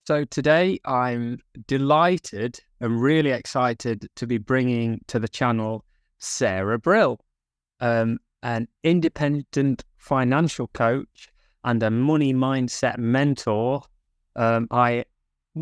So today I'm delighted and really excited to be bringing to the channel Sarah Brill, an independent financial coach and a money mindset mentor. I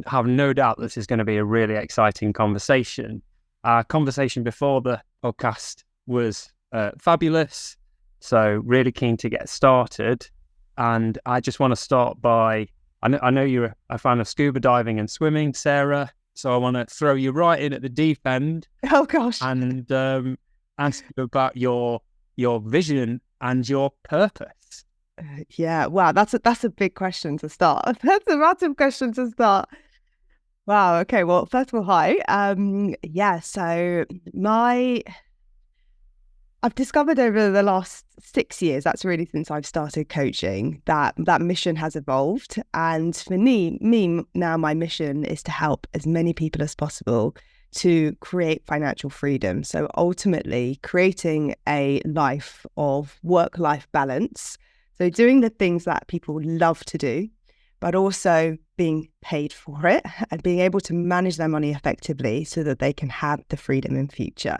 have no doubt this is going to be a really exciting conversation. Our conversation before the podcast was fabulous, so really keen to get started. And I just want to start by I know you're a fan of scuba diving and swimming, Sarah. So I want to throw you right in at the deep end Oh gosh. and ask you about your vision and your purpose. Yeah. Wow. That's a big question to start. That's a massive question to start. Wow. Okay. Well, first of all, hi. Yeah. So I've discovered over the last 6 years, that's really since I've started coaching, that mission has evolved. And for me now, my mission is to help as many people as possible to create financial freedom. So ultimately creating a life of work-life balance. So doing the things that people love to do, but also being paid for it and being able to manage their money effectively so that they can have the freedom in future.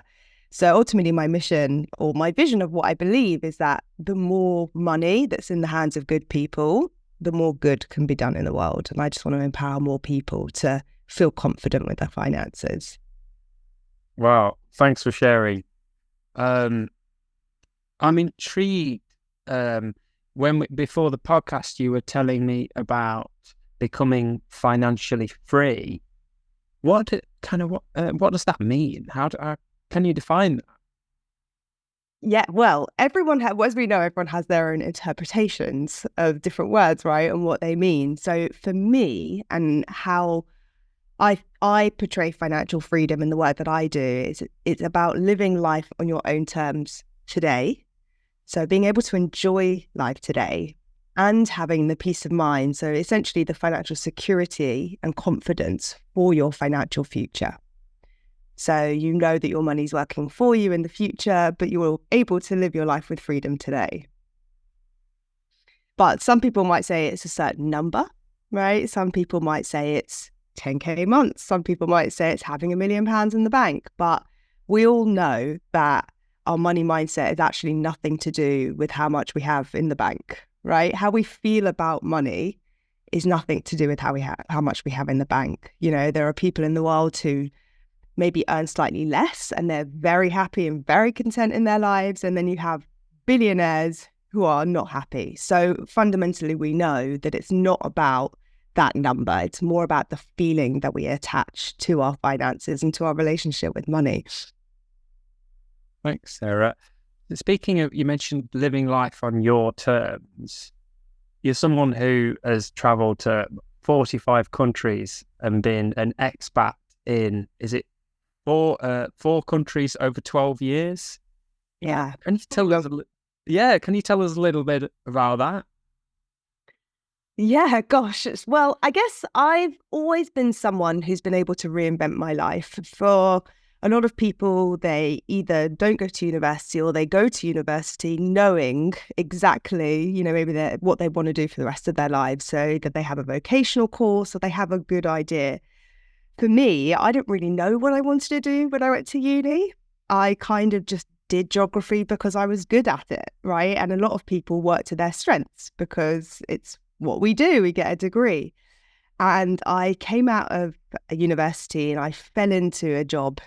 So ultimately my mission or my vision of what I believe is that the more money that's in the hands of good people, the more good can be done in the world. And I just want to empower more people to feel confident with their finances. Wow, thanks for sharing. I'm intrigued. Before the podcast, you were telling me about becoming financially free. What does that mean? Can you define that? Yeah, well, as we know, everyone has their own interpretations of different words, right, and what they mean. So for me, and how I portray financial freedom in the work that I do, it's about living life on your own terms today. So being able to enjoy life today and having the peace of mind. So essentially the financial security and confidence for your financial future. So you know that your money's working for you in the future, but you're able to live your life with freedom today. But some people might say it's a certain number, right? Some people might say it's 10K a month. Some people might say it's having £1 million in the bank. But we all know that our money mindset is actually nothing to do with how much we have in the bank, right? How we feel about money is nothing to do with how much we have in the bank. You know, there are people in the world who maybe earn slightly less and they're very happy and very content in their lives. And then you have billionaires who are not happy. So fundamentally, we know that it's not about that number. It's more about the feeling that we attach to our finances and to our relationship with money. Thanks, Sarah. Speaking of, you mentioned living life on your terms. You're someone who has traveled to 45 countries and been an expat in, is it four countries over 12 years? Yeah. Can you tell us a little bit about that? Yeah, gosh. Well, I guess I've always been someone who's been able to reinvent my life. For a lot of people, they either don't go to university or they go to university knowing exactly, maybe what they want to do for the rest of their lives. So that they have a vocational course or they have a good idea. For me, I didn't really know what I wanted to do when I went to uni. I kind of just did geography because I was good at it, right? And a lot of people work to their strengths because it's what we do. We get a degree. And I came out of a university and I fell into a job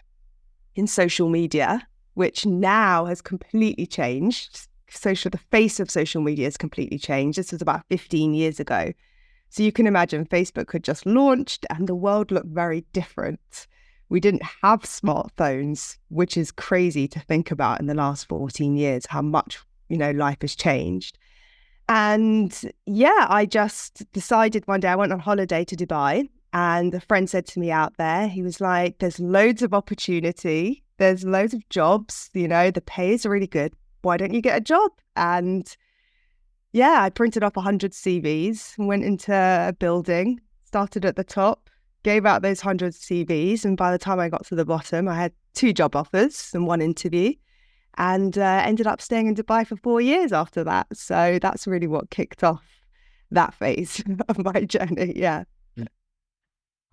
in social media, which now has completely changed. The face of social media has completely changed. This was about 15 years ago. So you can imagine Facebook had just launched and the world looked very different. We didn't have smartphones, which is crazy to think about in the last 14 years, how much, life has changed. And yeah, I just decided one day, I went on holiday to Dubai and a friend said to me out there, he was like, there's loads of opportunity. There's loads of jobs, the pay is really good. Why don't you get a job? And yeah, I printed off 100 CVs, went into a building, started at the top, gave out those 100 CVs. And by the time I got to the bottom, I had 2 job offers and 1 interview and ended up staying in Dubai for 4 years after that. So that's really what kicked off that phase of my journey. Yeah.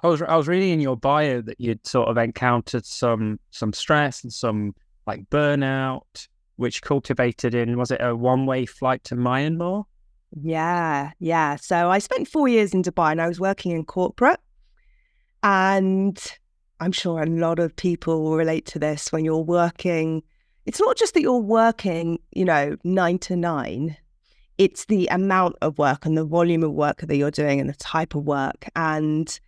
I was reading in your bio that you'd sort of encountered some stress and some like burnout, which cultivated in, was it a one-way flight to Myanmar? Yeah. So I spent 4 years in Dubai and I was working in corporate. And I'm sure a lot of people will relate to this when you're working. It's not just that you're working, 9 to 9. It's the amount of work and the volume of work that you're doing and the type of work. And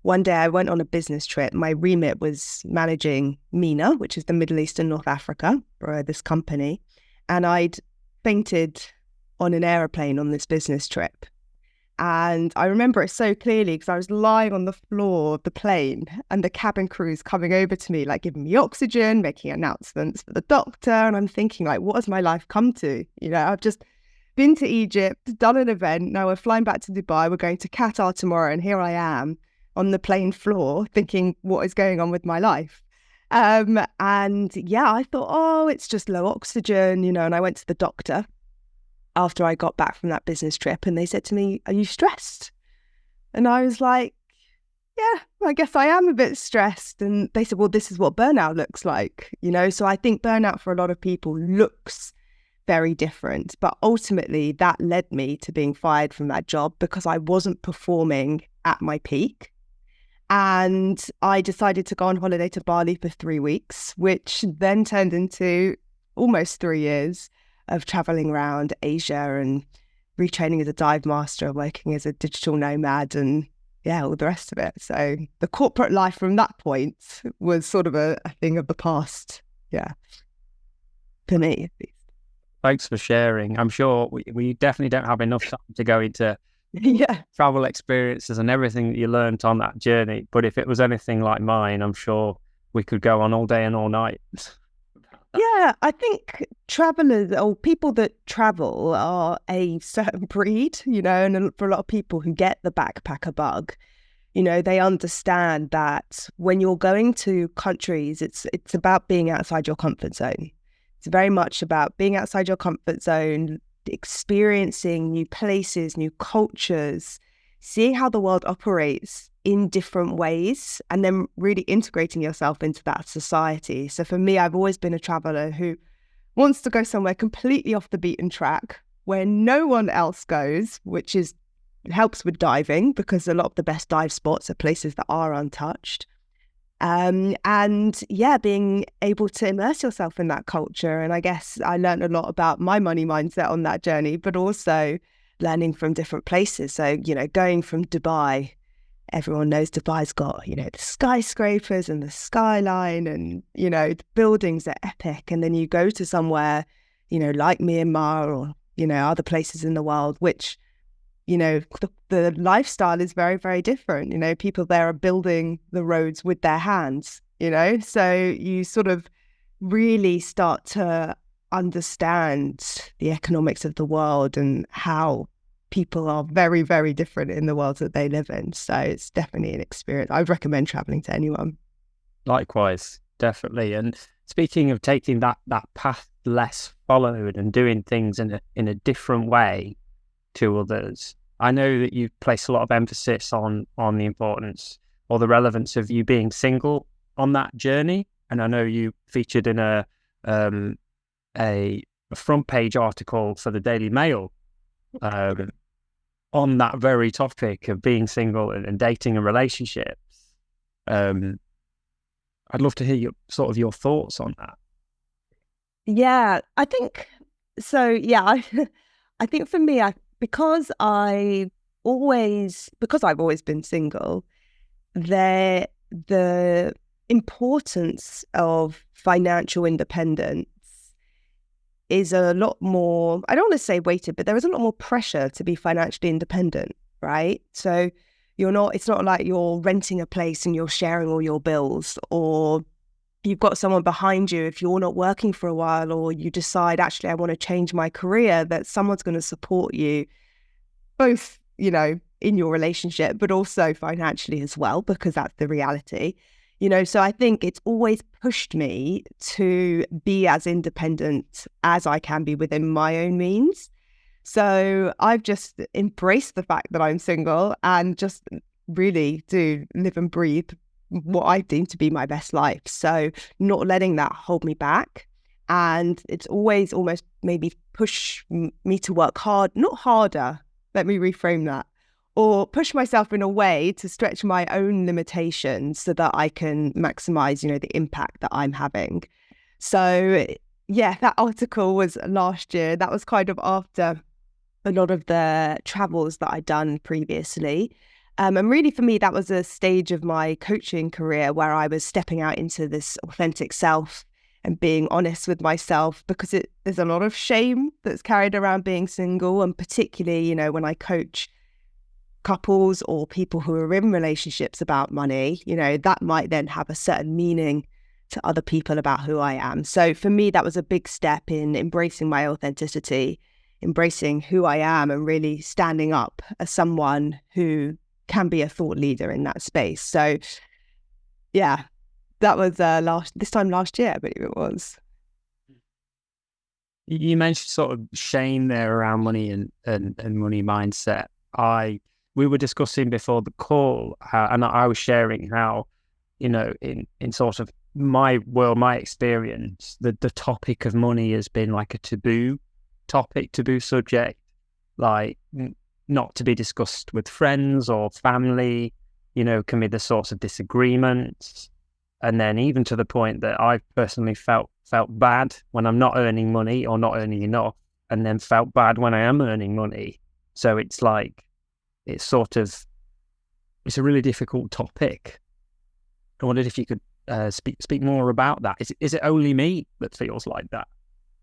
one day I went on a business trip. My remit was managing MENA, which is the Middle East and North Africa, for this company. And I'd fainted on an aeroplane on this business trip. And I remember it so clearly because I was lying on the floor of the plane and the cabin crew's coming over to me, like giving me oxygen, making announcements for the doctor. And I'm thinking, like, what has my life come to? I've just been to Egypt, done an event. Now we're flying back to Dubai. We're going to Qatar tomorrow. And here I am on the plane floor thinking, what is going on with my life? And yeah, I thought, oh, it's just low oxygen, and I went to the doctor after I got back from that business trip and they said to me, are you stressed? And I was like, yeah, I guess I am a bit stressed. And they said, well, this is what burnout looks like, So I think burnout for a lot of people looks very different. But ultimately, that led me to being fired from that job because I wasn't performing at my peak. And I decided to go on holiday to Bali for 3 weeks, which then turned into almost 3 years of traveling around Asia and retraining as a dive master, working as a digital nomad, and all the rest of it. So the corporate life from that point was sort of a thing of the past. Yeah. For me, at least. Thanks for sharing. I'm sure we definitely don't have enough time to go into travel experiences and everything that you learned on that journey. But if it was anything like mine, I'm sure we could go on all day and all night. Yeah, I think travelers or people that travel are a certain breed, and for a lot of people who get the backpacker bug, they understand that when you're going to countries, it's about being outside your comfort zone. It's very much about being outside your comfort zone, experiencing new places, new cultures, seeing how the world operates in different ways, and then really integrating yourself into that society. So for me, I've always been a traveler who wants to go somewhere completely off the beaten track where no one else goes, which helps with diving because a lot of the best dive spots are places that are untouched. Being able to immerse yourself in that culture. And I guess I learned a lot about my money mindset on that journey, but also learning from different places. So, going from Dubai, everyone knows Dubai's got, the skyscrapers and the skyline and, the buildings are epic. And then you go to somewhere, like Myanmar or, other places in the world, which, the lifestyle is very, very different. People there are building the roads with their hands, so you sort of really start to understand the economics of the world and how people are very, very different in the world that they live in. So it's definitely an experience. I would recommend traveling to anyone. Likewise, definitely. And speaking of taking that path less followed and doing things in a different way to others, I know that you place a lot of emphasis on the importance or the relevance of you being single on that journey. And I know you featured in a front page article for the Daily Mail on that very topic of being single and dating and relationships. I'd love to hear your thoughts on that. Yeah, I think so. Yeah, I think for me, because I've always been single, the importance of financial independence is a lot more, I don't want to say weighted, but there is a lot more pressure to be financially independent, right? So it's not like you're renting a place and you're sharing all your bills, or you've got someone behind you if you're not working for a while, or you decide, actually, I want to change my career, that someone's going to support you, both, in your relationship, but also financially as well, because that's the reality. So I think it's always pushed me to be as independent as I can be within my own means. So I've just embraced the fact that I'm single and just really do live and breathe what I deem to be my best life. So not letting that hold me back. And it's always almost maybe push me to work hard, not harder, let me reframe that, or push myself in a way to stretch my own limitations so that I can maximize, the impact that I'm having. So yeah, that article was last year. That was kind of after a lot of the travels that I'd done previously. And really for me, that was a stage of my coaching career where I was stepping out into this authentic self and being honest with myself, because there's a lot of shame that's carried around being single. And particularly, when I coach couples or people who are in relationships about money, that might then have a certain meaning to other people about who I am. So for me, that was a big step in embracing my authenticity, embracing who I am, and really standing up as someone who can be a thought leader in that space. So yeah, that was this time last year, I believe it was. You mentioned sort of shame there around money and money mindset. We were discussing before the call, and I was sharing how, in sort of my world, my experience, the topic of money has been like a taboo subject, like not to be discussed with friends or family, can be the source of disagreements. And then even to the point that I personally felt bad when I'm not earning money or not earning enough, and then felt bad when I am earning money. So it's like, it's a really difficult topic. I wondered if you could speak more about that. Is it only me that feels like that?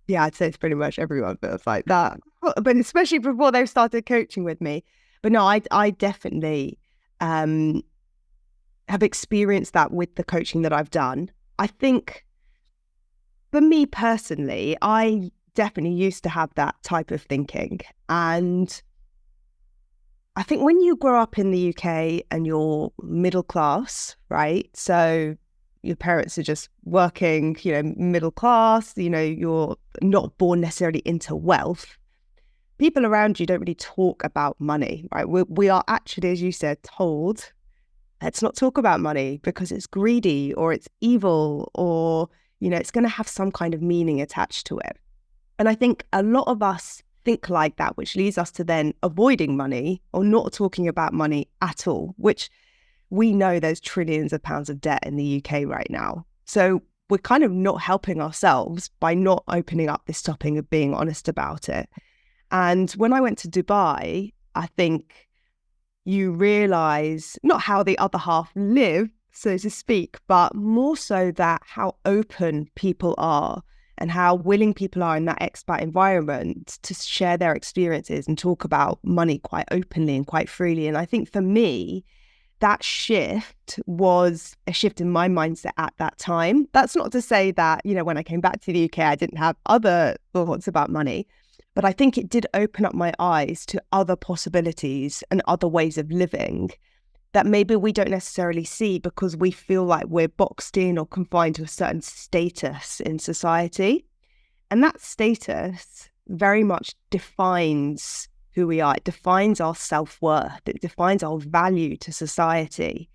Yeah, I'd say it's pretty much everyone feels like that, but especially before they've started coaching with me. But no, I definitely have experienced that with the coaching that I've done. I think for me personally, I definitely used to have that type of thinking. And I think when you grow up in the UK and you're middle class, right? So your parents are just working, middle class, you're not born necessarily into wealth. People around you don't really talk about money, right? We are actually, as you said, told, let's not talk about money because it's greedy or it's evil or, it's going to have some kind of meaning attached to it. And I think a lot of us think like that, which leads us to then avoiding money or not talking about money at all, which we know there's trillions of pounds of debt in the UK right now. So we're kind of not helping ourselves by not opening up this topic of being honest about it. And when I went to Dubai, I think you realize not how the other half live, so to speak, but more so that how open people are and how willing people are in that expat environment to share their experiences and talk about money quite openly and quite freely. And I think for me, that shift was a shift in my mindset at that time. That's not to say that, when I came back to the UK, I didn't have other thoughts about money, but I think it did open up my eyes to other possibilities and other ways of living that maybe we don't necessarily see because we feel like we're boxed in or confined to a certain status in society. And that status very much defines who we are. It defines our self-worth. It defines our value to society.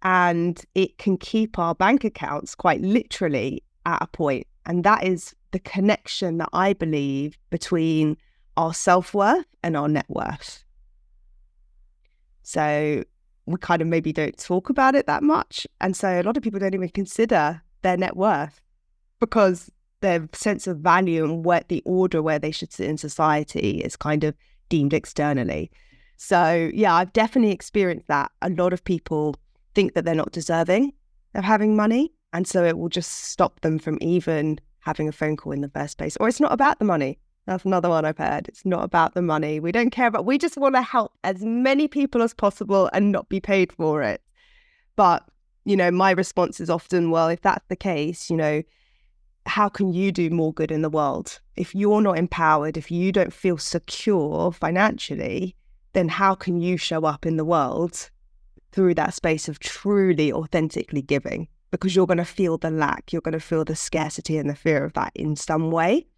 And it can keep our bank accounts quite literally at a point. And that is the connection that I believe between our self-worth and our net worth. So we kind of maybe don't talk about it that much. And so a lot of people don't even consider their net worth because their sense of value and the order where they should sit in society is kind of deemed externally. So yeah, I've definitely experienced that. A lot of people think that they're not deserving of having money. And so it will just stop them from even having a phone call in the first place. Or it's not about the money. That's another one I've heard. It's not about the money. We don't care we just want to help as many people as possible and not be paid for it. But, my response is often, well, if that's the case, how can you do more good in the world? If you're not empowered, if you don't feel secure financially, then how can you show up in the world through that space of truly authentically giving? Because you're going to feel the lack, you're going to feel the scarcity and the fear of that in some way.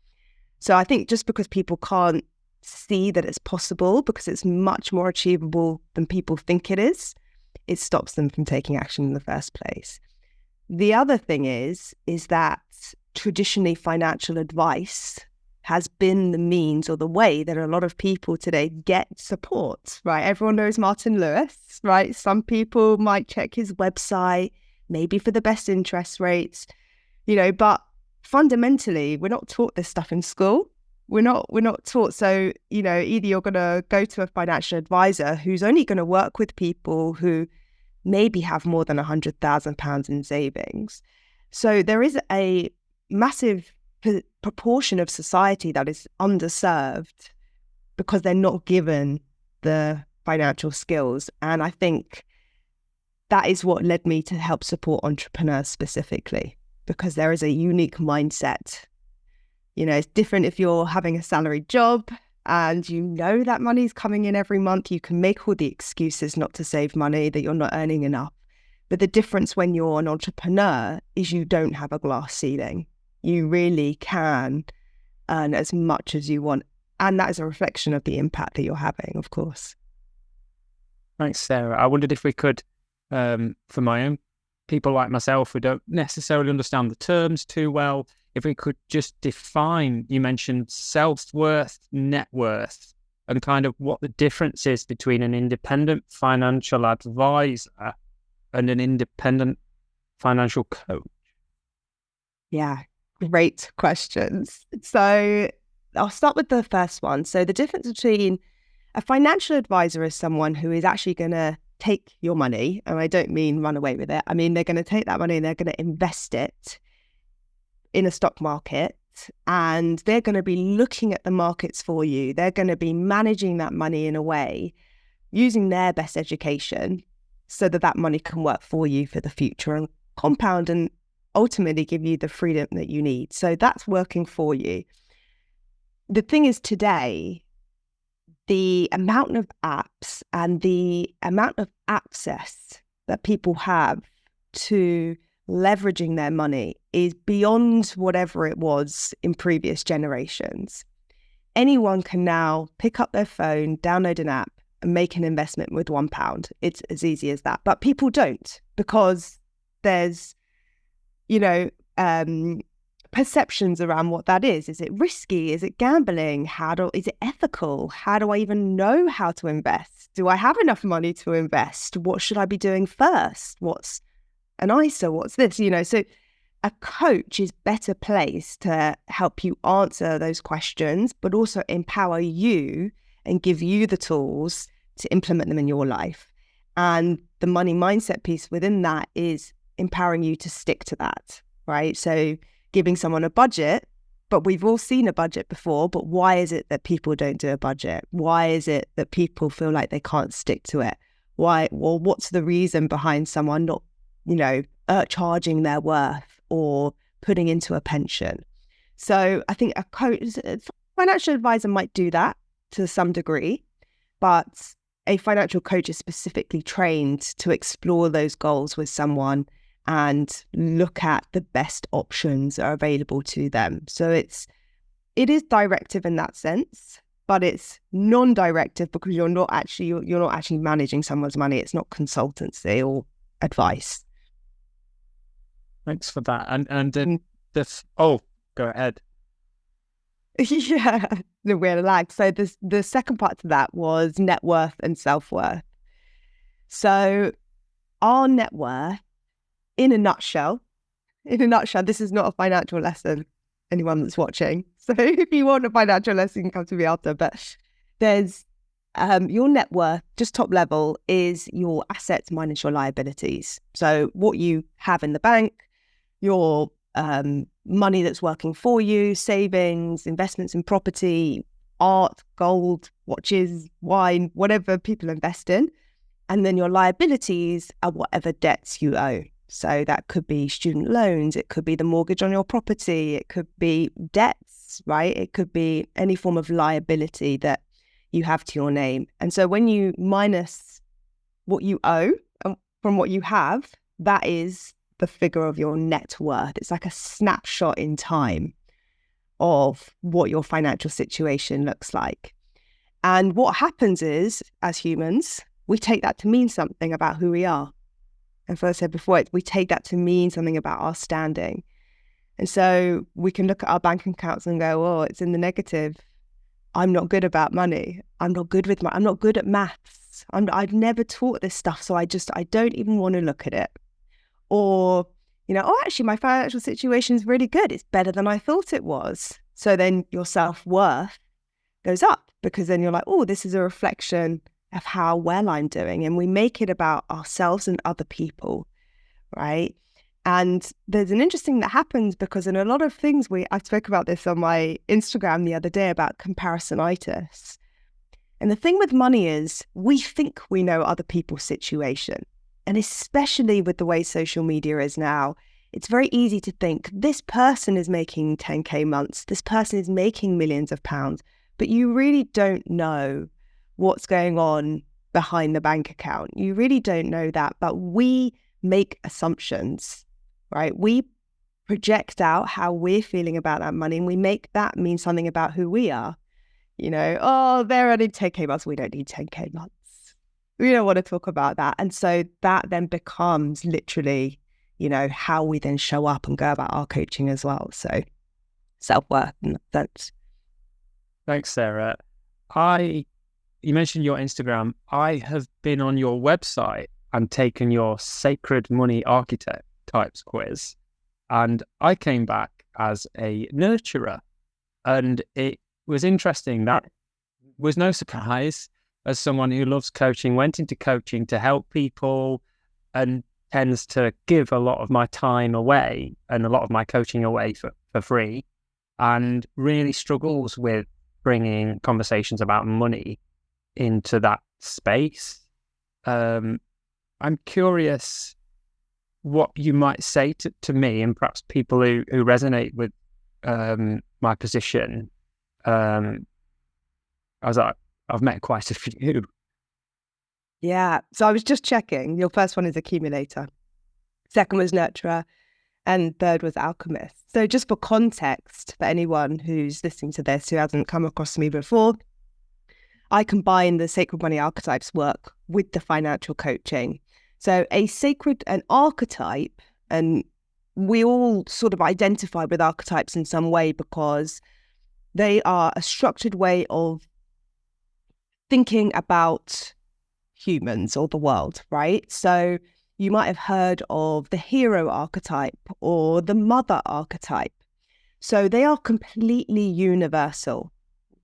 So I think just because people can't see that it's possible, because it's much more achievable than people think it is, it stops them from taking action in the first place. The other thing is that traditionally financial advice has been the means or the way that a lot of people today get support, right? Everyone knows Martin Lewis, right? Some people might check his website, maybe for the best interest rates, but fundamentally, we're not taught this stuff in school. We're not taught. So, either you're going to go to a financial advisor who's only going to work with people who maybe have more than £100,000 in savings. So there is a massive proportion of society that is underserved because they're not given the financial skills. And I think that is what led me to help support entrepreneurs specifically, because there is a unique mindset. It's different if you're having a salaried job and that money's coming in every month. You can make all the excuses not to save money, that you're not earning enough. But the difference when you're an entrepreneur is you don't have a glass ceiling. You really can earn as much as you want. And that is a reflection of the impact that you're having, of course. Thanks, Sarah. I wondered if we could, for my own people like myself who don't necessarily understand the terms too well, if we could just define, you mentioned self-worth, net worth, and kind of what the difference is between an independent financial advisor and an independent financial coach. Yeah, great questions. So I'll start with the first one. So the difference between a financial advisor is someone who is actually going to take your money, and I don't mean run away with it. I mean, they're going to take that money and they're going to invest it in a stock market, and they're going to be looking at the markets for you. They're going to be managing that money in a way, using their best education so that money can work for you for the future and compound and ultimately give you the freedom that you need. So that's working for you. The thing is, today, the amount of apps and the amount of access that people have to leveraging their money is beyond whatever it was in previous generations. Anyone can now pick up their phone, download an app, and make an investment with £1. It's as easy as that. But people don't, because there's, perceptions around what that is. Is it risky? Is it gambling? Is it ethical? How do I even know how to invest? Do I have enough money to invest? What should I be doing first? What's an ISA? What's this? So a coach is better placed to help you answer those questions, but also empower you and give you the tools to implement them in your life. And the money mindset piece within that is empowering you to stick to that, right? So giving someone a budget, but we've all seen a budget before, but why is it that people don't do a budget? Why is it that people feel like they can't stick to it? Why? Well, what's the reason behind someone not, charging their worth or putting into a pension? So I think a financial advisor might do that to some degree, but a financial coach is specifically trained to explore those goals with someone and look at the best options that are available to them. So it is directive in that sense, but it's non-directive because you're not actually managing someone's money. It's not consultancy or advice. Thanks for that. And go ahead. Yeah, we're lagged. So the second part to that was net worth and self-worth. So our net worth, in a nutshell, this is not a financial lesson, anyone that's watching. So if you want a financial lesson, you can come to me after. But there's your net worth, just top level, is your assets minus your liabilities. So what you have in the bank, your money that's working for you, savings, investments in property, art, gold, watches, wine, whatever people invest in. And then your liabilities are whatever debts you owe. So that could be student loans, it could be the mortgage on your property, it could be debts, right? It could be any form of liability that you have to your name. And so when you minus what you owe from what you have, that is the figure of your net worth. It's like a snapshot in time of what your financial situation looks like. And what happens is, as humans, we take that to mean something about who we are. And as I said before, we take that to mean something about our standing. And so we can look at our bank accounts and go, oh, it's in the negative. I'm not good about money. I'm not good with I'm not good at maths. I've never taught this stuff, so I don't even want to look at it. Or, oh, actually, my financial situation is really good. It's better than I thought it was. So then your self-worth goes up, because then you're like, oh, this is a reflection of how well I'm doing. And we make it about ourselves and other people, right? And there's an interesting thing that happens, because in a lot of things, I spoke about this on my Instagram the other day about comparisonitis. And the thing with money is we think we know other people's situation. And especially with the way social media is now, it's very easy to think this person is making 10K months, this person is making millions of pounds, but you really don't know what's going on behind the bank account. You really don't know that, but we make assumptions, right? We project out how we're feeling about that money, and we make that mean something about who we are. Oh, they're earning 10K months. We don't need 10K months. We don't want to talk about that. And so that then becomes literally, how we then show up and go about our coaching as well. So self-worth in that sense. Thanks, Sarah. You mentioned your Instagram. I have been on your website and taken your Sacred Money Archetypes quiz. And I came back as a nurturer. And it was interesting. That was no surprise, as someone who loves coaching, went into coaching to help people and tends to give a lot of my time away and a lot of my coaching away for free, and really struggles with bringing conversations about money into that space. I'm curious what you might say to me, and perhaps people who resonate with my position. I've met quite a few. Yeah. So I was just checking. Your first one is accumulator. Second was nurturer. And third was alchemist. So just for context, for anyone who's listening to this who hasn't come across me before, I combine the Sacred Money Archetypes work with the financial coaching. So an archetype, and we all sort of identify with archetypes in some way, because they are a structured way of thinking about humans or the world, right? So you might have heard of the hero archetype or the mother archetype. So they are completely universal.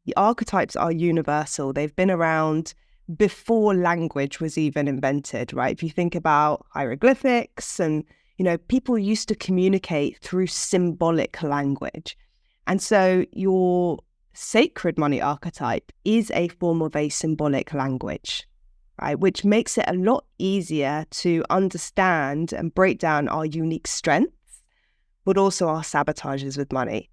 The archetypes are universal. They've been around before language was even invented, right? If you think about hieroglyphics and, people used to communicate through symbolic language. And so your sacred money archetype is a form of a symbolic language, right? Which makes it a lot easier to understand and break down our unique strengths, but also our sabotages with money.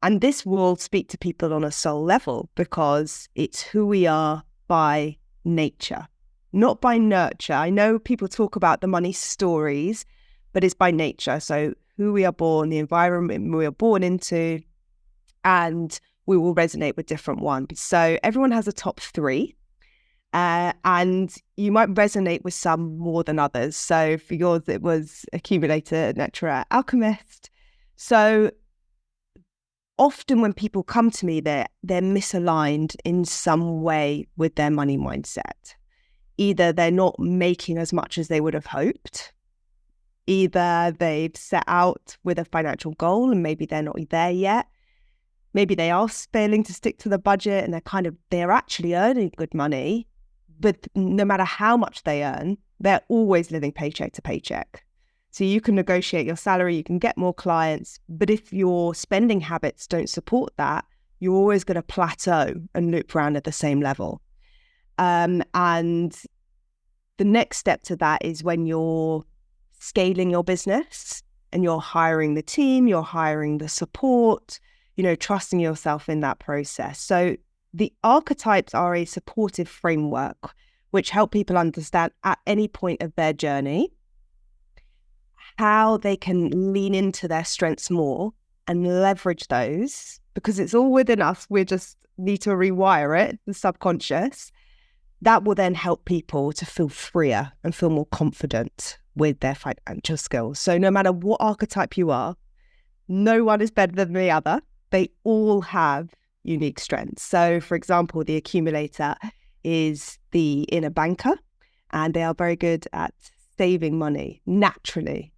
And this will speak to people on a soul level, because it's who we are by nature, not by nurture. I know people talk about the money stories, but it's by nature. So who we are born, the environment we are born into, and we will resonate with different ones. So everyone has a top three, and you might resonate with some more than others. So for yours, it was accumulator, nurturer, alchemist. So often when people come to me, they're misaligned in some way with their money mindset. Either they're not making as much as they would have hoped, either they've set out with a financial goal and maybe they're not there yet. Maybe they are failing to stick to the budget, and they're actually earning good money, but no matter how much they earn, they're always living paycheck to paycheck. So you can negotiate your salary, you can get more clients, but if your spending habits don't support that, you're always going to plateau and loop around at the same level. And the next step to that is when you're scaling your business and you're hiring the team, you're hiring the support, trusting yourself in that process. So the archetypes are a supportive framework which help people understand at any point of their journey how they can lean into their strengths more and leverage those, because it's all within us. We just need to rewire it, the subconscious. that will then help people to feel freer and feel more confident with their financial skills. So no matter what archetype you are, no one is better than the other. They all have unique strengths. So for example, the accumulator is the inner banker, and they are very good at saving money naturally.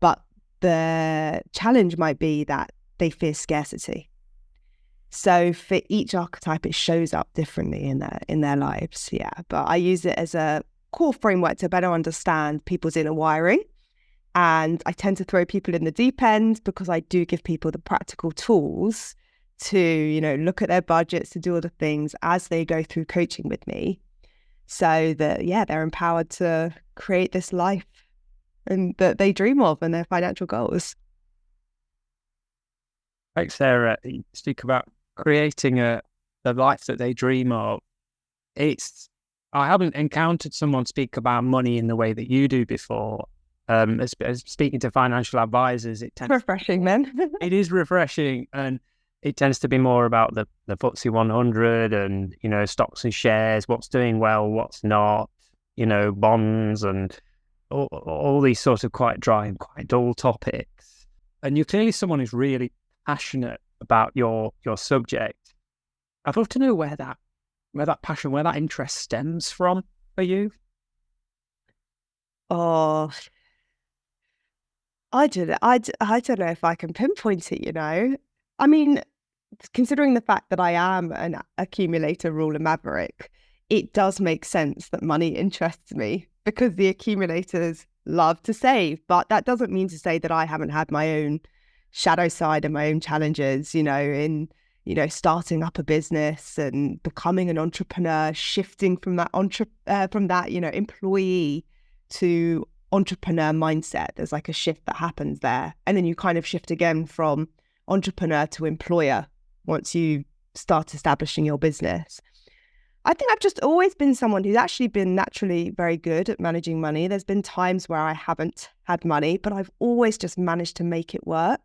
But the challenge might be that they fear scarcity. So for each archetype, it shows up differently in their lives. Yeah, but I use it as a core framework to better understand people's inner wiring. And I tend to throw people in the deep end because I do give people the practical tools to, you know, look at their budgets, to do all the things as they go through coaching with me, so that, yeah, they're empowered to create this life and that they dream of and their financial goals. Thanks, Sarah. You speak about creating the life that they dream of. I haven't encountered someone speak about money in the way that you do before. As speaking to financial advisors, it tends refreshing, then. It is refreshing, and it tends to be more about the FTSE 100 and, you know, stocks and shares, what's doing well, what's not, you know, bonds and all these sorts of quite dry and quite dull topics. And you're clearly someone who's really passionate about your subject. I'd love to know where that passion, where that interest stems from for you. Oh, I don't know if I can pinpoint it, you know. I mean, considering the fact that I am an accumulator ruler maverick, it does make sense that money interests me because the accumulators love to save. But that doesn't mean to say that I haven't had my own shadow side and my own challenges, you know, in, you know, starting up a business and becoming an entrepreneur, shifting from that you know, employee to entrepreneur mindset. There's like a shift that happens there, and then you kind of shift again from entrepreneur to employer once you start establishing your business. I think I've just always been someone who's actually been naturally very good at managing money. There's been times where I haven't had money, but I've always just managed to make it work.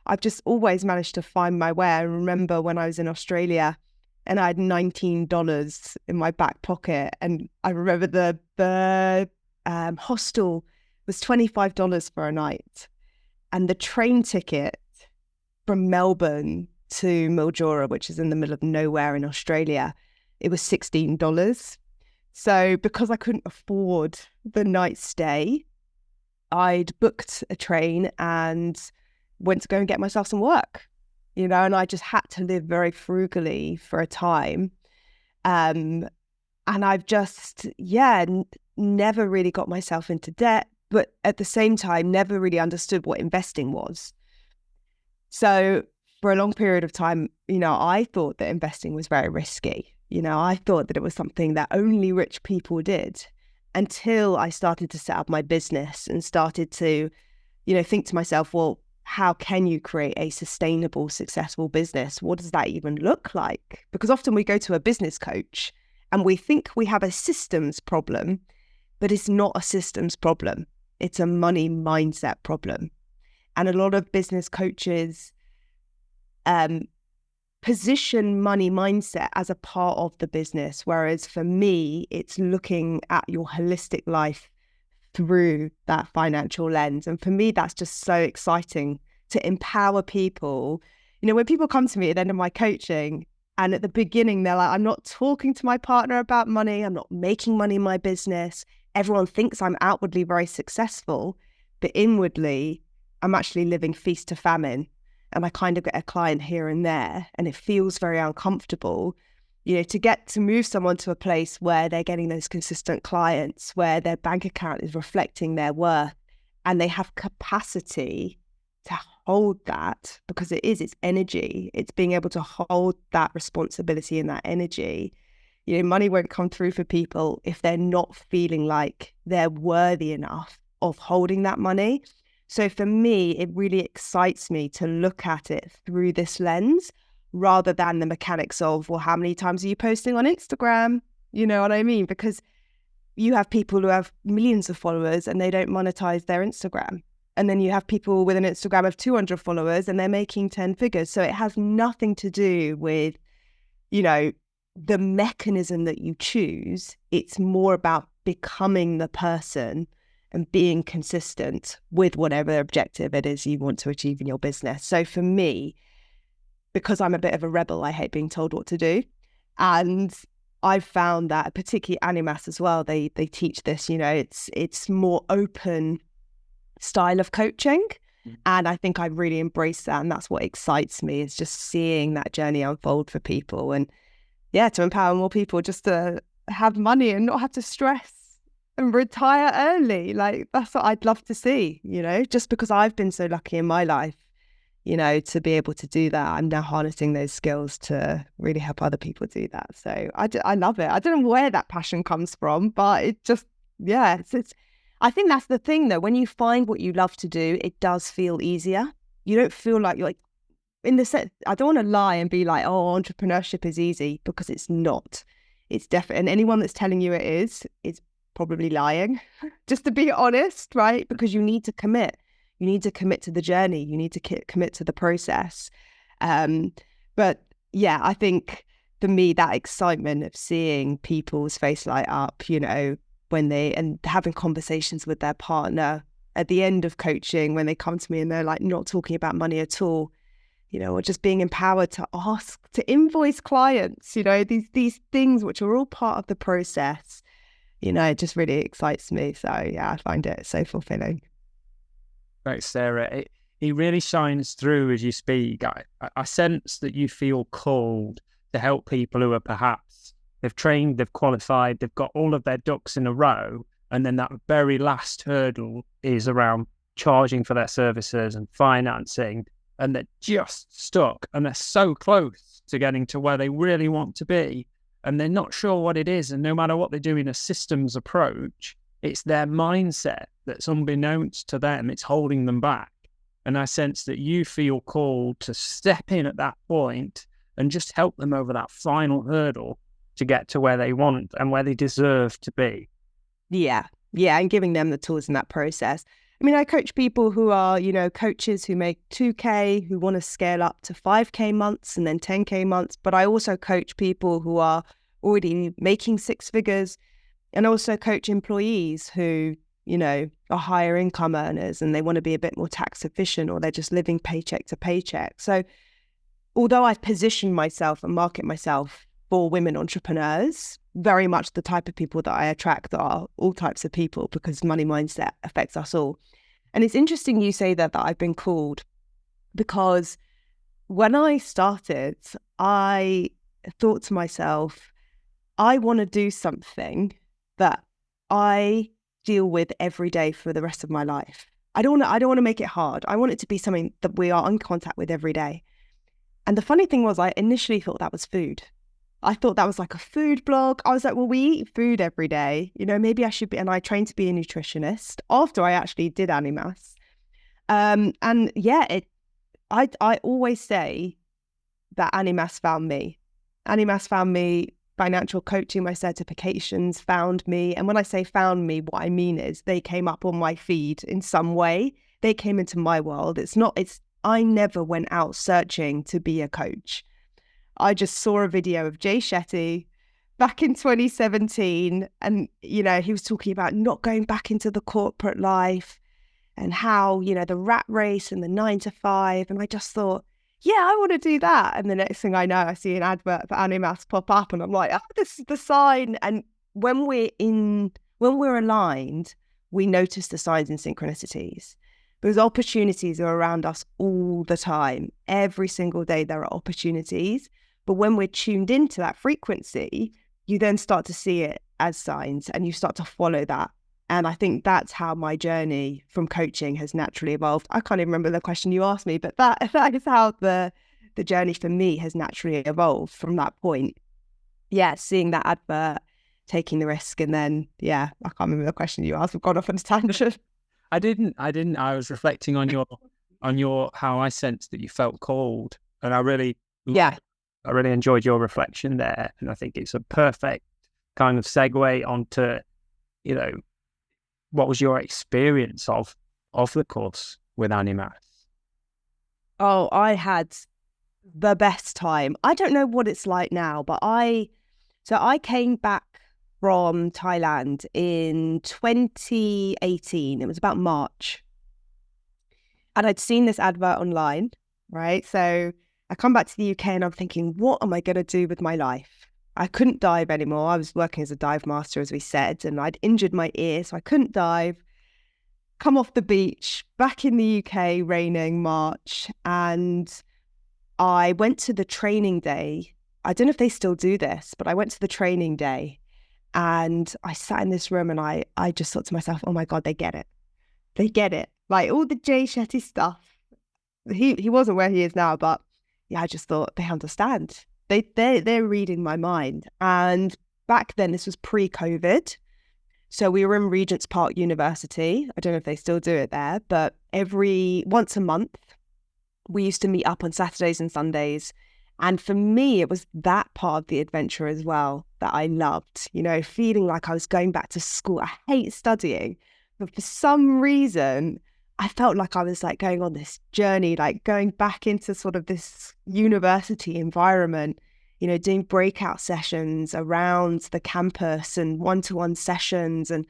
I've just always managed to find my way. I remember when I was in Australia and I had $19 in my back pocket, and I remember the hostel was $25 for a night, and the train ticket from Melbourne to Mildura, which is in the middle of nowhere in Australia, it was $16. So because I couldn't afford the night stay, I'd booked a train and went to go and get myself some work, you know, and I just had to live very frugally for a time. And I've just, never really got myself into debt, but at the same time, never really understood what investing was. So for a long period of time, you know, I thought that investing was very risky. You know, I thought that it was something that only rich people did, until I started to set up my business and started to, you know, think to myself, well, how can you create a sustainable, successful business? What does that even look like? Because often we go to a business coach and we think we have a systems problem, but it's not a systems problem. It's a money mindset problem. And a lot of business coaches position money mindset as a part of the business. Whereas for me, it's looking at your holistic life through that financial lens. And for me, that's just so exciting to empower people. You know, when people come to me at the end of my coaching, and at the beginning, they're like, I'm not talking to my partner about money. I'm not making money in my business. Everyone thinks I'm outwardly very successful, but inwardly, I'm actually living feast to famine. And I kind of get a client here and there, and it feels very uncomfortable, you know, to move someone to a place where they're getting those consistent clients, where their bank account is reflecting their worth, and they have capacity to hold that, because it's energy. It's being able to hold that responsibility and that energy. You know, money won't come through for people if they're not feeling like they're worthy enough of holding that money. So for me, it really excites me to look at it through this lens, rather than the mechanics of, well, how many times are you posting on Instagram? You know what I mean? Because you have people who have millions of followers and they don't monetize their Instagram. And then you have people with an Instagram of 200 followers and they're making 10 figures. So it has nothing to do with, you know, the mechanism that you choose, it's more about becoming the person and being consistent with whatever objective it is you want to achieve in your business. So for me, because I'm a bit of a rebel, I hate being told what to do. And I've found that, particularly Animas as well, they teach this, it's more open style of coaching. And I think I really embrace that. And that's what excites me, is just seeing that journey unfold for people. And to empower more people just to have money and not have to stress and retire early. Like, that's what I'd love to see, just because I've been so lucky in my life, to be able to do that. I'm now harnessing those skills to really help other people do that. So I love it. I don't know where that passion comes from, but it just, it's I think that's the thing though. When you find what you love to do, it does feel easier. You don't feel like you're like, in the sense, I don't want to lie and be like, oh, entrepreneurship is easy, because it's not. It's definitely, and anyone that's telling you it is probably lying, just to be honest, right? Because you need to commit. You need to commit to the journey. You need to commit to the process. But yeah, I think for me, that excitement of seeing people's face light up, and having conversations with their partner at the end of coaching, when they come to me and they're like not talking about money at all, or just being empowered to ask, to invoice clients, these things which are all part of the process, it just really excites me. So I find it so fulfilling. Thanks, Sarah. It really shines through as you speak. I sense that you feel called to help people who are perhaps, they've trained, they've qualified, they've got all of their ducks in a row, and then that very last hurdle is around charging for their services and financing, and they're just stuck, and they're so close to getting to where they really want to be, and they're not sure what it is. And no matter what they do in a systems approach, it's their mindset that's unbeknownst to them, it's holding them back. And I sense that you feel called to step in at that point and just help them over that final hurdle to get to where they want and where they deserve to be. Yeah, and giving them the tools in that process. I mean, I coach people who are, coaches who make 2K, who want to scale up to 5K months and then 10K months. But I also coach people who are already making 6 figures, and also coach employees who, are higher income earners and they want to be a bit more tax efficient, or they're just living paycheck to paycheck. So although I've positioned myself and market myself for women entrepreneurs, very much the type of people that I attract are all types of people, because money mindset affects us all. And it's interesting you say that I've been called, because when I started, I thought to myself, I want to do something that I deal with every day for the rest of my life. I don't want to make it hard. I want it to be something that we are in contact with every day. And the funny thing was, I initially thought that was food. I thought that was like a food blog. I was like, well, we eat food every day. Maybe I should be. And I trained to be a nutritionist after I actually did Animas. I always say that Animas found me. Animas found me. Financial coaching, my certifications found me. And when I say found me, what I mean is they came up on my feed in some way. They came into my world. I never went out searching to be a coach. I just saw a video of Jay Shetty back in 2017. And, he was talking about not going back into the corporate life and how, the rat race and the 9 to 5. And I just thought, yeah, I want to do that. And the next thing I know, I see an advert for Animas pop up and I'm like, oh, this is the sign. And when we're aligned, we notice the signs and synchronicities, because opportunities are around us all the time. Every single day there are opportunities. But when we're tuned into that frequency, you then start to see it as signs and you start to follow that. And I think that's how my journey from coaching has naturally evolved. I can't even remember the question you asked me, but that is how the journey for me has naturally evolved from that point. Yeah, seeing that advert, taking the risk, and then, I can't remember the question you asked. We've gone off on a tangent. I didn't. I was reflecting on your how I sensed that you felt called, and I really enjoyed your reflection there. And I think it's a perfect kind of segue onto, what was your experience of the course with Animas? Oh, I had the best time. I don't know what it's like now, but I So I came back from Thailand in 2018. It was about March. And I'd seen this advert online, right? So I come back to the UK and I'm thinking, what am I going to do with my life? I couldn't dive anymore. I was working as a dive master, as we said, and I'd injured my ear, so I couldn't dive. Come off the beach, back in the UK, raining March, and I went to the training day. I don't know if they still do this, but I went to the training day and I sat in this room and I just thought to myself, oh my God, they get it. They get it. Like all the Jay Shetty stuff. He wasn't where he is now, but yeah, I just thought they understand. They're reading my mind. And back then, this was pre-COVID. So we were in Regent's Park University. I don't know if they still do it there, but once a month, we used to meet up on Saturdays and Sundays. And for me, it was that part of the adventure as well that I loved, feeling like I was going back to school. I hate studying, but for some reason, I felt like I was like going on this journey, like going back into sort of this university environment, doing breakout sessions around the campus and one-to-one sessions. And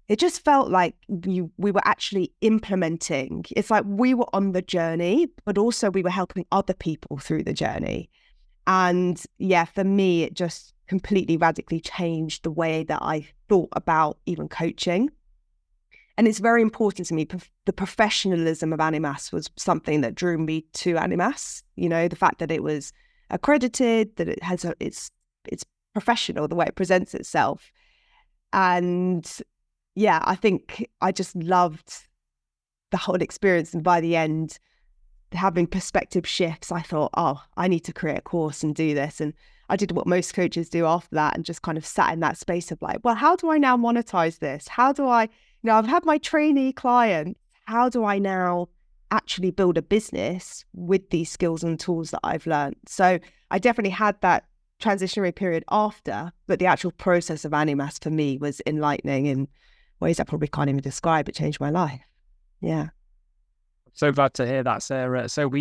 it just felt like we were actually implementing. It's like we were on the journey, but also we were helping other people through the journey. And yeah, for me, it just completely radically changed the way that I thought about even coaching. And it's very important to me. The professionalism of Animas was something that drew me to Animas. The fact that it was accredited, that it has it's professional, the way it presents itself. And yeah, I think I just loved the whole experience. And by the end, having perspective shifts, I thought, oh, I need to create a course and do this. And I did what most coaches do after that and just kind of sat in that space of like, well, how do I now monetize this? How do I, I've had my trainee client. How do I now actually build a business with these skills and tools that I've learned? So I definitely had that transitionary period after, but the actual process of Animas for me was enlightening in ways I probably can't even describe. It changed my life. Yeah. So glad to hear that, Sarah. So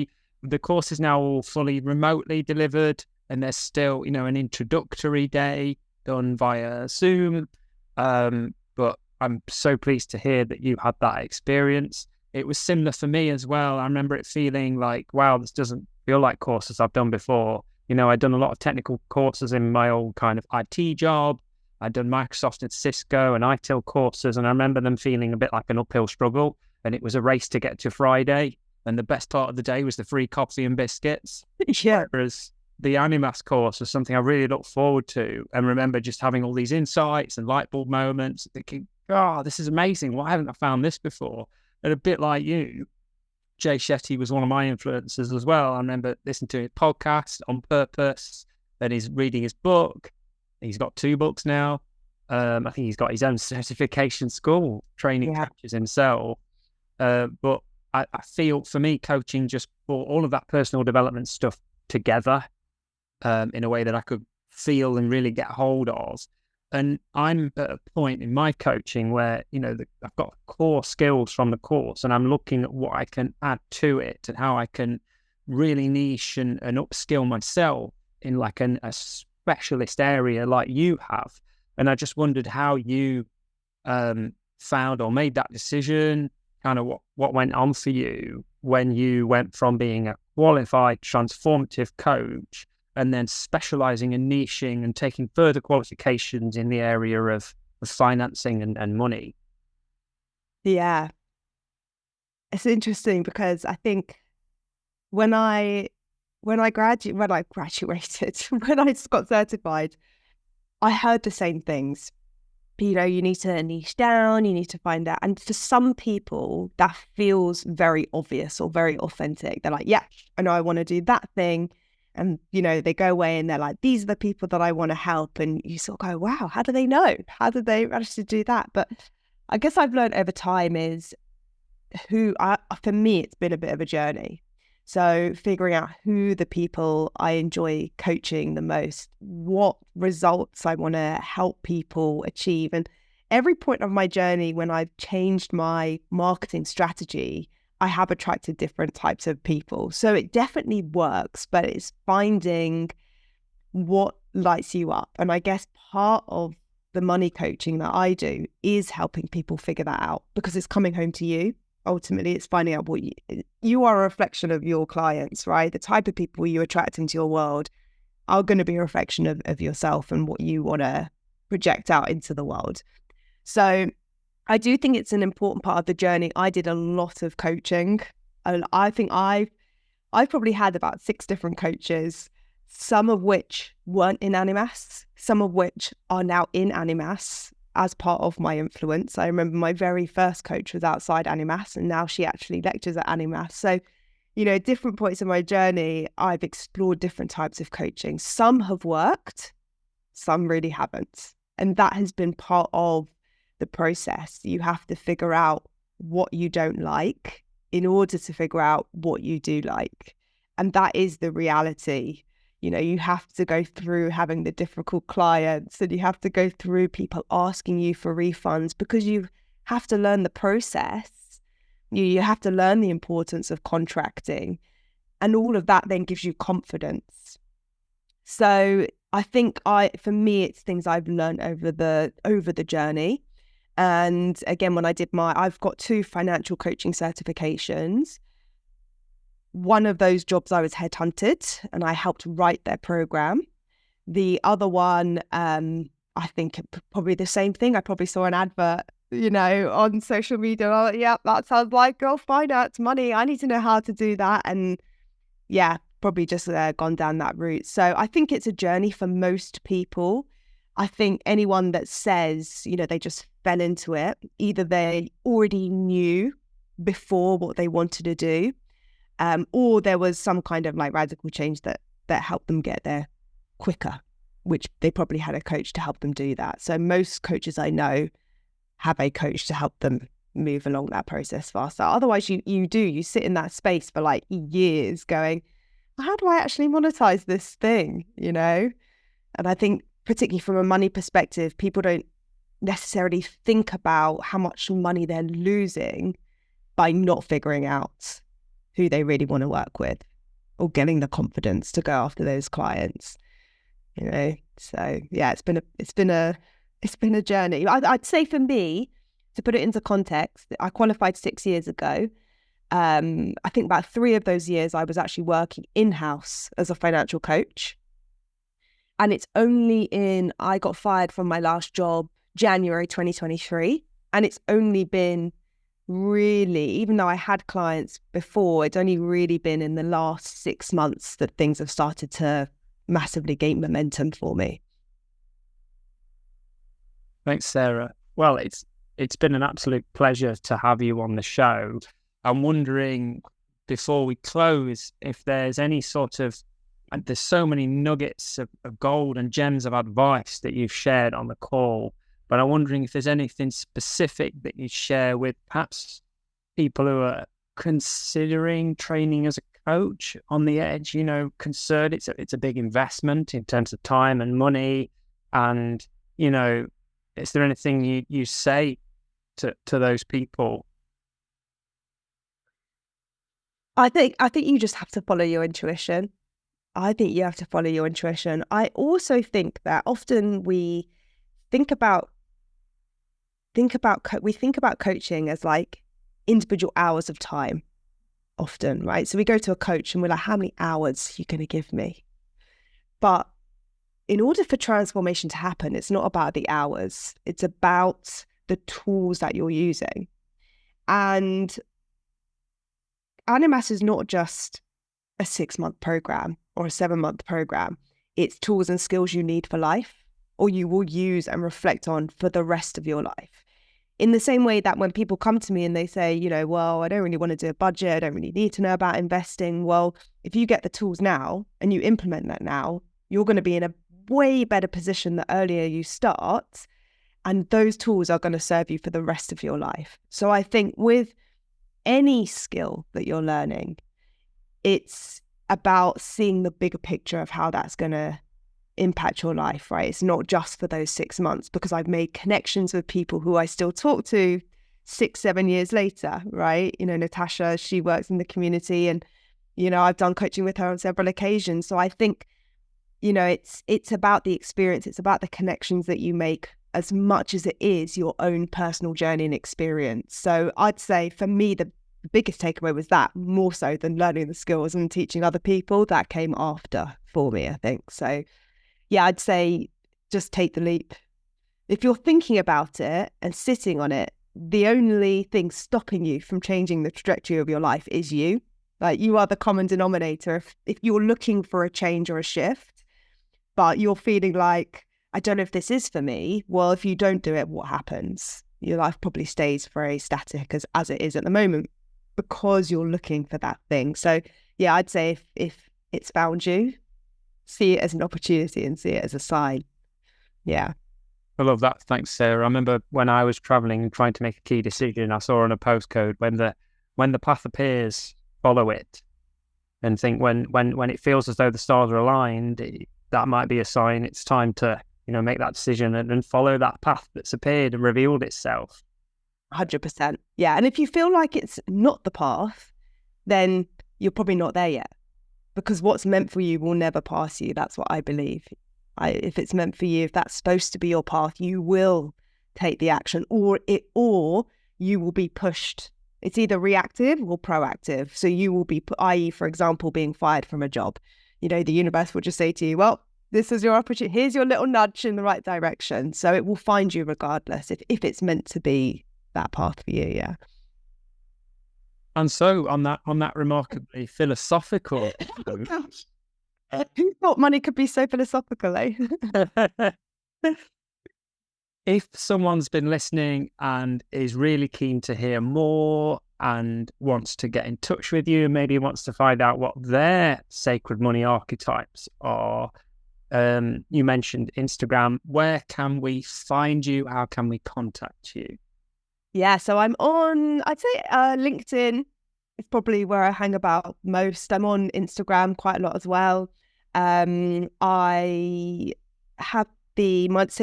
the course is now all fully remotely delivered, and there's still, an introductory day done via Zoom. But I'm so pleased to hear that you had that experience. It was similar for me as well. I remember it feeling like, wow, this doesn't feel like courses I've done before. I'd done a lot of technical courses in my old kind of IT job. I'd done Microsoft and Cisco and ITIL courses, and I remember them feeling a bit like an uphill struggle. And it was a race to get to Friday. And the best part of the day was the free coffee and biscuits. Yeah. Whereas the Animas course was something I really looked forward to, and remember just having all these insights and light bulb moments, thinking, oh, this is amazing. Why haven't I found this before? And a bit like you, Jay Shetty was one of my influences as well. I remember listening to his podcast On Purpose, then he's reading his book. He's got 2 books now. I think he's got his own certification school, training coaches himself. But I feel for me, coaching just brought all of that personal development stuff together in a way that I could feel and really get hold of. And I'm at a point in my coaching where, I've got core skills from the course, and I'm looking at what I can add to it and how I can really niche and upskill myself in like a specialist area like you have. And I just wondered how you found or made that decision, kind of what went on for you when you went from being a qualified transformative coach and then specializing and niching and taking further qualifications in the area of financing and money. Yeah. It's interesting because I think when I graduated, when I got certified, I heard the same things. You need to niche down, you need to find out. And for some people, that feels very obvious or very authentic. They're like, yeah, I know I want to do that thing. And, they go away and they're like, these are the people that I want to help. And you sort of go, wow, how do they know? How did they manage to do that? But I guess I've learned over time is for me, it's been a bit of a journey. So figuring out who the people I enjoy coaching the most, what results I want to help people achieve. And every point of my journey, when I've changed my marketing strategy, I have attracted different types of people. So it definitely works, but it's finding what lights you up. And I guess part of the money coaching that I do is helping people figure that out, because it's coming home to you. Ultimately, it's finding out what you are a reflection of your clients, right? The type of people you attract into your world are going to be a reflection of yourself and what you want to project out into the world. So I do think it's an important part of the journey. I did a lot of coaching. And I think I've probably had about 6 different coaches, some of which weren't in Animas, some of which are now in Animas as part of my influence. I remember my very first coach was outside Animas, and now she actually lectures at Animas. So, different points in my journey, I've explored different types of coaching. Some have worked, some really haven't. And that has been part of the process. You have to figure out what you don't like in order to figure out what you do like. And that is the reality. You have to go through having the difficult clients, and you have to go through people asking you for refunds, because you have to learn the process. You have to learn the importance of contracting, and all of that then gives you confidence. So I think for me, it's things I've learned over the journey. And again, when I did I've got 2 financial coaching certifications. One of those jobs I was headhunted and I helped write their program. The other one, I think probably the same thing. I probably saw an advert, on social media. Oh, yeah, that sounds like finance, money. I need to know how to do that. And yeah, probably just gone down that route. So I think it's a journey for most people. I think anyone that says, they just fell into it, either they already knew before what they wanted to do, or there was some kind of like radical change that helped them get there quicker, which they probably had a coach to help them do that. So most coaches I know have a coach to help them move along that process faster. Otherwise, you sit in that space for like years going, how do I actually monetize this thing, And I think particularly from a money perspective, people don't necessarily think about how much money they're losing by not figuring out who they really want to work with, or getting the confidence to go after those clients. So yeah, it's been a journey. I'd say for me, to put it into context, I qualified 6 years ago. I think about 3 of those years I was actually working in-house as a financial coach. And it's only I got fired from my last job January 2023. And it's only been really, even though I had clients before, it's only really been in the last 6 months that things have started to massively gain momentum for me. Thanks, Sarah. Well, it's been an absolute pleasure to have you on the show. I'm wondering, before we close, if there's any sort of, there's so many nuggets of gold and gems of advice that you've shared on the call, but I'm wondering if there's anything specific that you share with perhaps people who are considering training as a coach, on the edge, concerned. It's a big investment in terms of time and money. And, is there anything you say to those people? I think you just have to follow your intuition. I think you have to follow your intuition. I also think that often we think about coaching as like individual hours of time often, right? So we go to a coach and we're like, how many hours are you going to give me? But in order for transformation to happen, it's not about the hours. It's about the tools that you're using. And Animas is not just a 6-month program or a 7-month program. It's tools and skills you need for life, or you will use and reflect on for the rest of your life. In the same way that when people come to me and they say, well, I don't really want to do a budget, I don't really need to know about investing. Well, if you get the tools now and you implement that now, you're going to be in a way better position the earlier you start. And those tools are going to serve you for the rest of your life. So I think with any skill that you're learning, it's about seeing the bigger picture of how that's going to impact your life, right? It's not just for those 6 months, because I've made connections with people who I still talk to 6-7 years later, right? Natasha, she works in the community, and I've done coaching with her on several occasions. So I think it's about the experience. It's about the connections that you make as much as it is your own personal journey and experience. So I'd say for me, the biggest takeaway was that, more so than learning the skills and teaching other people. That came after for me, I think. So yeah, I'd say just take the leap. If you're thinking about it and sitting on it, the only thing stopping you from changing the trajectory of your life is you. Like, you are the common denominator. If you're looking for a change or a shift, but you're feeling like, I don't know if this is for me, well, if you don't do it, what happens? Your life probably stays very static as it is at the moment, because you're looking for that thing. So yeah, I'd say if it's found you, see it as an opportunity and see it as a sign. Yeah. I love that. Thanks, Sarah. I remember when I was traveling and trying to make a key decision, I saw on a postcode, when the path appears, follow it. And think when it feels as though the stars are aligned, that might be a sign it's time to, make that decision and follow that path that's appeared and revealed itself. 100%. Yeah. And if you feel like it's not the path, then you're probably not there yet, because what's meant for you will never pass you. That's what I believe. If it's meant for you, if that's supposed to be your path, you will take the action, or you will be pushed. It's either reactive or proactive. So you will be, i.e., for example, being fired from a job. The universe will just say to you, well, this is your opportunity. Here's your little nudge in the right direction. So it will find you regardless if it's meant to be that path for you. Yeah. And so on that remarkably philosophical note, who thought money could be so philosophical, eh? If someone's been listening and is really keen to hear more and wants to get in touch with you, and maybe wants to find out what their sacred money archetypes are, you mentioned Instagram. Where can we find you? How can we contact you? Yeah, so I'm on, I'd say LinkedIn is probably where I hang about most. I'm on Instagram quite a lot as well. I have my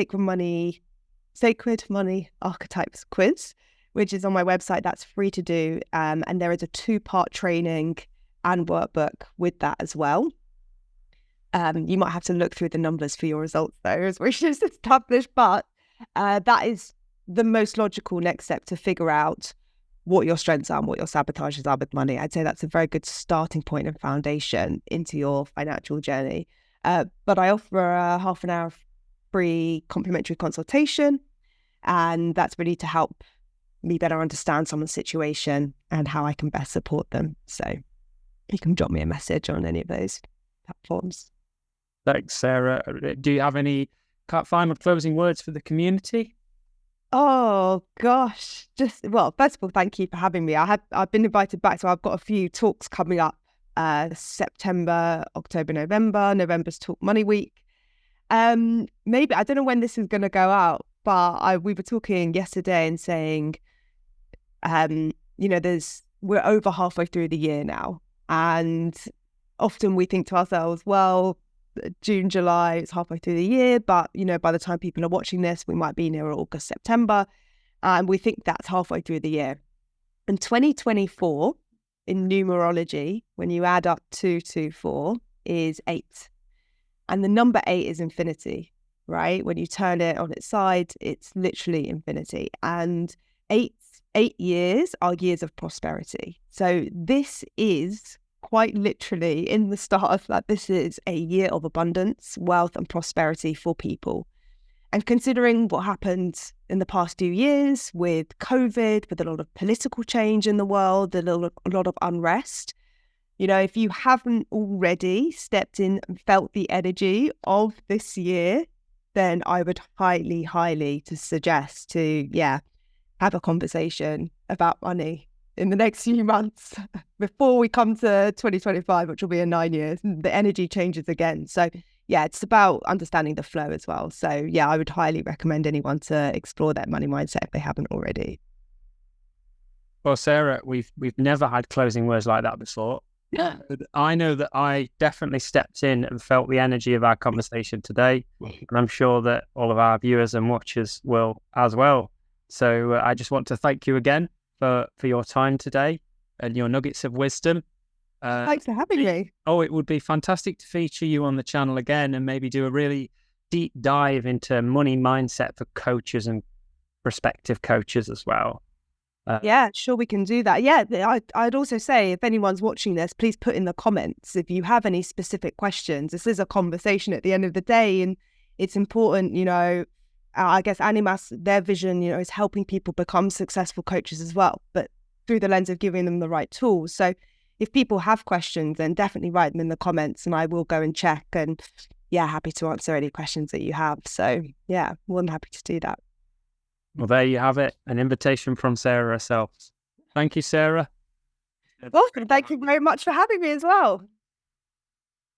Sacred Money Archetypes quiz, which is on my website. That's free to do. And there is a 2-part training and workbook with that as well. You might have to look through the numbers for your results though, as we just established, but that is the most logical next step to figure out what your strengths are and what your sabotages are with money. I'd say that's a very good starting point and foundation into your financial journey. But I offer a half an hour free complimentary consultation, and that's really to help me better understand someone's situation and how I can best support them. So you can drop me a message on any of those platforms. Thanks, Sarah. Do you have any final closing words for the community? Oh gosh, first of all, thank you for having me. I've been invited back, so I've got a few talks coming up. September, October, November. November's Talk Money Week. Maybe, I don't know when this is going to go out, but we were talking yesterday and saying, we're over halfway through the year now, and often we think to ourselves, well, June, July, it's halfway through the year, but by the time people are watching this, we might be near August, September, and we think that's halfway through the year. And 2024 in numerology, when you add up 2 to 4, is 8, and the number 8 is infinity, right? When you turn it on its side, it's literally infinity, and 8 years are years of prosperity. So this is quite literally in the start, like, this is a year of abundance, wealth and prosperity for people. And considering what happened in the past few years with COVID, with a lot of political change in the world, a lot of unrest, if you haven't already stepped in and felt the energy of this year, then I would highly to suggest to, have a conversation about money in the next few months before we come to 2025, which will be in 9 years. The energy changes again. So it's about understanding the flow as well. So I would highly recommend anyone to explore that money mindset if they haven't already. Well, Sarah, we've never had closing words like that before. Yeah. I know that I definitely stepped in and felt the energy of our conversation today, and I'm sure that all of our viewers and watchers will as well. So I just want to thank you again for your time today and your nuggets of wisdom. Thanks for having me. Oh, it would be fantastic to feature you on the channel again and maybe do a really deep dive into money mindset for coaches and prospective coaches as well. Yeah, sure, we can do that. Yeah, I'd also say if anyone's watching this, please put in the comments if you have any specific questions. This is a conversation at the end of the day, and it's important, you know. I guess Animas, their vision, you know, is helping people become successful coaches as well, but through the lens of giving them the right tools. So if people have questions, then definitely write them in the comments and I will go and check, and yeah, happy to answer any questions that you have. So yeah, more than happy to do that. Well, there you have it, an invitation from Sarah herself. Thank you, Sarah. Well, thank you very much for having me as well.